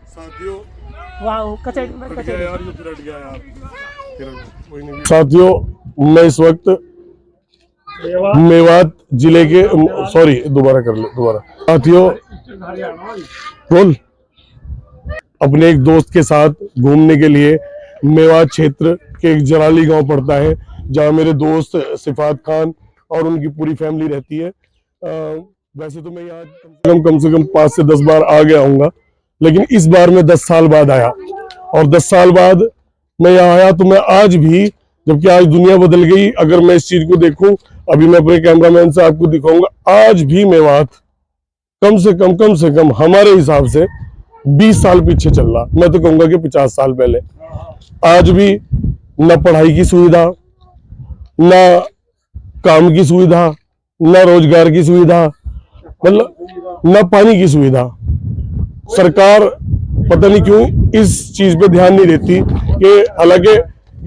साथियों, मैं इस वक्त मेवात जिले के साथियों बोल अपने एक दोस्त के साथ घूमने के लिए मेवात क्षेत्र के एक जराली गांव पड़ता है, जहां मेरे दोस्त सिफात खान और उनकी पूरी फैमिली रहती है। वैसे तो मैं यहाँ कम से कम 5 से 10 बार आ गया हूँगा, लेकिन इस बार मैं 10 साल बाद आया। और 10 साल बाद मैं यहाँ आया तो मैं आज भी, जबकि आज दुनिया बदल गई, अगर मैं इस चीज को देखूं, अभी मैं अपने कैमरामैन से आपको दिखाऊंगा, आज भी मेवात कम से कम हमारे हिसाब से 20 साल पीछे चल रहा। मैं तो कहूंगा कि 50 साल पहले। आज भी न पढ़ाई की सुविधा, न काम की सुविधा, न रोजगार की सुविधा, मतलब न पानी की सुविधा। सरकार पता नहीं क्यों इस चीज पे ध्यान नहीं देती कि हालांकि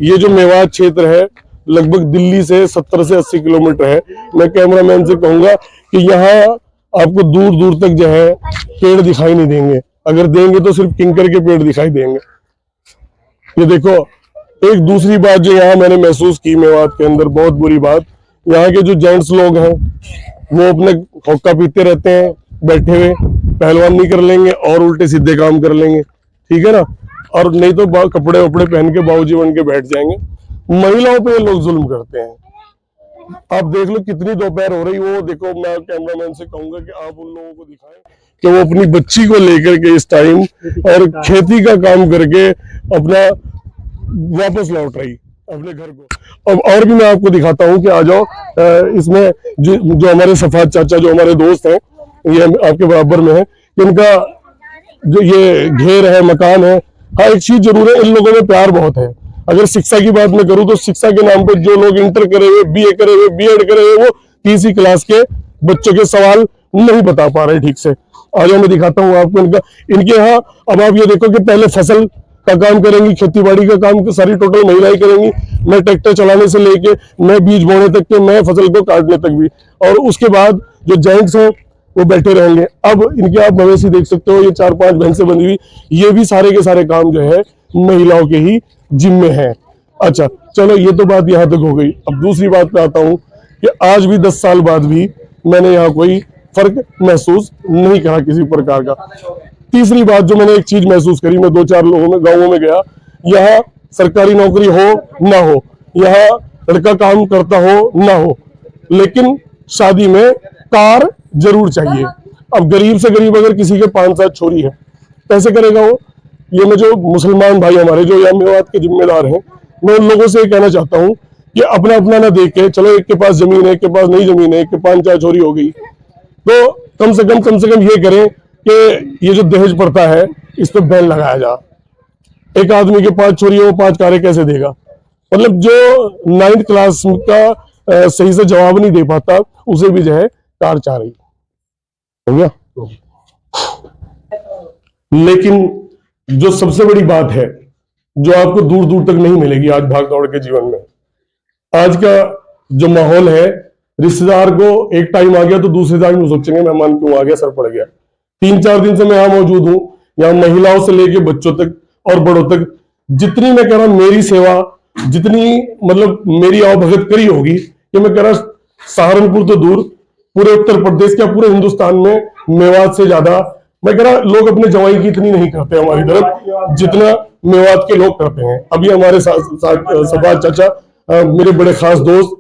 ये जो मेवात क्षेत्र है लगभग दिल्ली से 70 से 80 किलोमीटर है। मैं कैमरामैन से कहूंगा कि यहाँ आपको दूर दूर तक जो है पेड़ दिखाई नहीं देंगे, अगर देंगे तो सिर्फ किंकर के पेड़ दिखाई देंगे। ये देखो, एक दूसरी बात जो यहाँ मैंने महसूस की मेवात के अंदर, बहुत बुरी बात, यहाँ के जो जेंट्स लोग हैं वो अपने हुक्का पीते रहते हैं बैठे हुए, पहलवानी कर लेंगे और उल्टे सीधे काम कर लेंगे, ठीक है ना, और नहीं तो कपड़े वपड़े पहन के बाबूजी बन के बैठ जाएंगे। महिलाओं पे लोग जुल्म करते हैं। आप देख लो कितनी दोपहर हो रही, वो देखो, मैं कैमरामैन से कहूंगा कि आप उन लोगों को दिखाएं कि वो अपनी बच्ची को लेकर के इस टाइम और खेती का काम करके अपना वापस लौट रही अपने घर को। अब और भी मैं आपको दिखाता हूँ कि आ जाओ। इसमें जो हमारे सफात चाचा, जो हमारे दोस्त हैं, ये आपके बराबर में है, इनका जो ये घेर है, मकान है। हाँ, एक चीज जरूर है, इन लोगों में प्यार बहुत है। अगर शिक्षा की बात मैं करूँ तो शिक्षा के नाम पर जो लोग इंटर करे हुए, बीए करे हुए, बीएड करे हुए, वो तीसरी क्लास के बच्चों के सवाल नहीं बता पा रहे ठीक से। आज मैं दिखाता हूँ आपको इनके यहाँ। अब आप ये देखो कि पहले फसल का काम करेंगी, खेती बाड़ी का काम सारी टोटल महिलाएं करेंगी। मैं ट्रैक्टर चलाने से लेके, मैं बीज बोने तक के, मैं फसल को काटने तक भी, और उसके बाद जो जेंट्स हैं वो बैठे रहेंगे। अब इनके आप मवेशी देख सकते हो, ये 4-5 भैंसे बनी हुई, ये भी सारे के सारे काम जो है महिलाओं के ही जिम्मे है। अच्छा चलो, ये तो बात यहाँ तक हो गई। अब दूसरी बात पे आता हूँ कि आज भी 10 साल बाद भी मैंने यहाँ कोई फर्क महसूस नहीं करा किसी प्रकार का। तीसरी बात जो मैंने एक चीज महसूस करी, मैं 2-4 गाँवों में गया, यहाँ सरकारी नौकरी हो ना हो, यहाँ लड़का काम करता हो ना हो, लेकिन शादी में कार जरूर चाहिए। अब गरीब से गरीब अगर किसी के 5-7 छोरी है, कैसे करेगा वो? ये मैं जो मुसलमान भाई हमारे जो यहाँ मेवात के जिम्मेदार हैं, मैं उन लोगों से ये कहना चाहता हूँ कि अपना अपना ना देख के, चलो एक के पास जमीन है, एक के पास नहीं जमीन है, एक के 5-4 छोरी हो गई, तो कम से कम ये करें कि ये जो दहेज प्रथा है इस पर बैन लगाया जा। एक आदमी के 5 छोरी हो, 5 कारें कैसे देगा? मतलब जो 9th क्लास का सही से जवाब नहीं दे पाता, उसे भी जो है कार चाह रही हो गया। लेकिन जो सबसे बड़ी बात है, जो आपको दूर दूर तक नहीं मिलेगी आज भाग दौड़ के जीवन में, आज का जो माहौल है, रिश्तेदार को एक टाइम आ गया तो दूसरे टाइम सोचेंगे मेहमान क्यों आ गया, सर पड़ गया। 3-4 दिन से मैं यहाँ मौजूद हूँ, यहाँ महिलाओं से लेके बच्चों तक और बड़ों तक, जितनी मैं कह रहा मेरी सेवा, जितनी मतलब मेरी आवभगत करी होगी, कि मैं कह रहा सहारनपुर तो दूर, पूरे उत्तर प्रदेश क्या पूरे हिंदुस्तान में मेवात से ज्यादा मैं कह रहा लोग अपने जवाई की इतनी नहीं करते हमारी तरफ, जितना मेवात के लोग करते हैं। अभी हमारे सफात चाचा, मेरे बड़े खास दोस्त,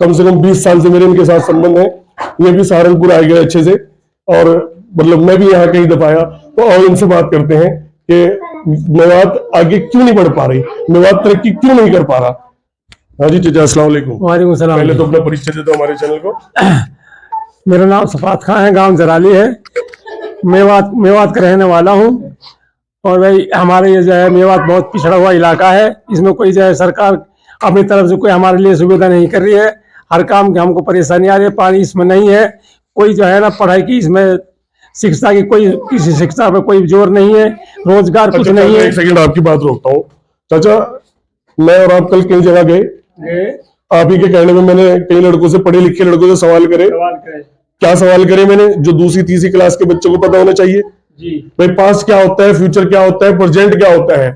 कम से कम 20 साल से मेरे इनके साथ संबंध है, ये भी सहारनपुर आए गए अच्छे से, और मतलब मैं भी यहाँ कहीं दफाया, तो और इनसे बात करते हैं कि मेवात आगे क्यों नहीं बढ़ पा रही, मेवात तरक्की क्यों नहीं कर पा रहा। हाँ जी चाचा, अस्सलाम वालेकुम। वालेकुम सलाम। पहले तो अपना परिचय दे दो हमारे चैनल को। मेरा नाम सफात खान है, गांव जराली है, मेवात का रहने वाला हूँ। और भाई हमारे ये जो है मेवात बहुत पिछड़ा हुआ इलाका है, इसमें कोई जो है सरकार अपनी तरफ से कोई हमारे लिए सुविधा नहीं कर रही है। हर काम की हमको परेशानी आ रही है, पानी इसमें नहीं है, कोई जो है ना पढ़ाई की, इसमें शिक्षा की कोई, किसी शिक्षा पे कोई जोर नहीं है, रोजगार कुछ नहीं है। एक सेकंड आपकी बात रोकता हूँ चाचा, मैं और आप कल कई जगह गए, आप ही के कहने में मैंने कई लड़कों से, पढ़े लिखे लड़कों से सवाल करे। क्या सवाल करे मैंने? जो दूसरी तीसरी क्लास के बच्चों को पता होना चाहिए जी भाई पास्ट क्या होता है, फ्यूचर क्या होता है, प्रेजेंट क्या होता है।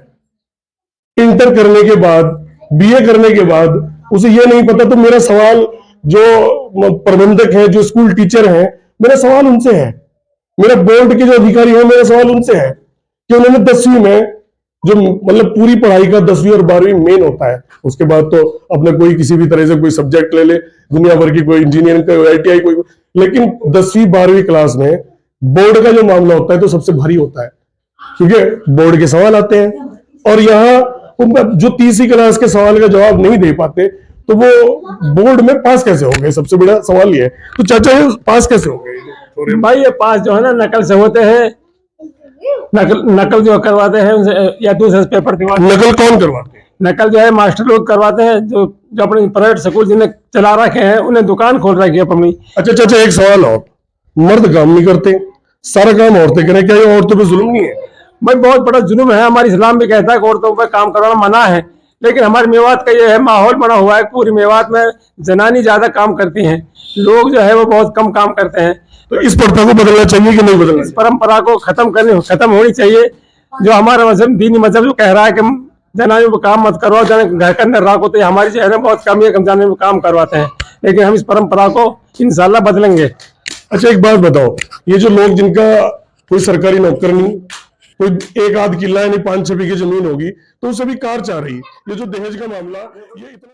इंटर करने के बाद, बीए करने के बाद उसे ये नहीं पता, तो मेरा सवाल जो प्रबंधक है, जो स्कूल टीचर है, मेरा सवाल उनसे है, मेरा बोर्ड के जो अधिकारी है, मेरा सवाल उनसे है कि उन्होंने 10वीं में जो मतलब पूरी पढ़ाई का 10वीं और 12वीं मेन होता है, उसके बाद तो अपने कोई किसी भी तरह से कोई सब्जेक्ट ले ले, दुनिया भर की कोई इंजीनियरिंग का, ITI कोई, लेकिन 10वीं 12वीं क्लास में बोर्ड का जो मामला होता है तो सबसे भारी होता है, क्योंकि बोर्ड के सवाल आते हैं। और यहाँ जो 30वीं क्लास के सवाल का जवाब नहीं दे पाते तो वो बोर्ड में पास कैसे हो गए, सबसे बड़ा सवाल ये है। तो चाचा ये पास कैसे हो गए? भाई ये पास जो है ना नकल से होते हैं, नकल जो करवाते हैं उनसे, या दूसरे से पेपर दिलवाते हैं। नकल कौन करवाते हैं? नकल जो है मास्टर लोग करवाते हैं, जो जो अपने प्राइवेट स्कूल जिन्हें चला रखे हैं, उन्हें दुकान खोल रखी है अपनी। अच्छा चाचा एक सवाल और, मर्द काम नहीं करते, सारा काम औरतें करें, क्या ये औरतों पे जुल्म नहीं है? भाई बहुत बड़ा जुल्म है, हमारी इस्लाम भी कहता है कि औरतों पर काम करवाना मना है, लेकिन हमारे मेवात का ये है माहौल बना हुआ है, पूरी मेवात में जनानी ज्यादा काम करती हैं, लोग जो है वो बहुत कम काम करते हैं। तो इस प्रथा को बदलना चाहिए कि नहीं बदलना इस परंपरा को खत्म होनी चाहिए। जो हमारा मजहब, दीनी मजहब जो कह रहा है कि जनानी को काम मत करवाओ, घर के अंदर रखो, तो ये हमारी शहर में बहुत कम है कि हम जनानी को काम करवाते हैं, लेकिन हम इस परंपरा को इंशाल्लाह बदलेंगे। अच्छा एक बात बताओ, ये जो लोग जिनका कोई सरकारी नौकर नहीं, कोई एक आध किला यानी 5-6 बीघे जमीन होगी, तो उसे भी कार चाह रही, ये जो दहेज का मामला, ये इतना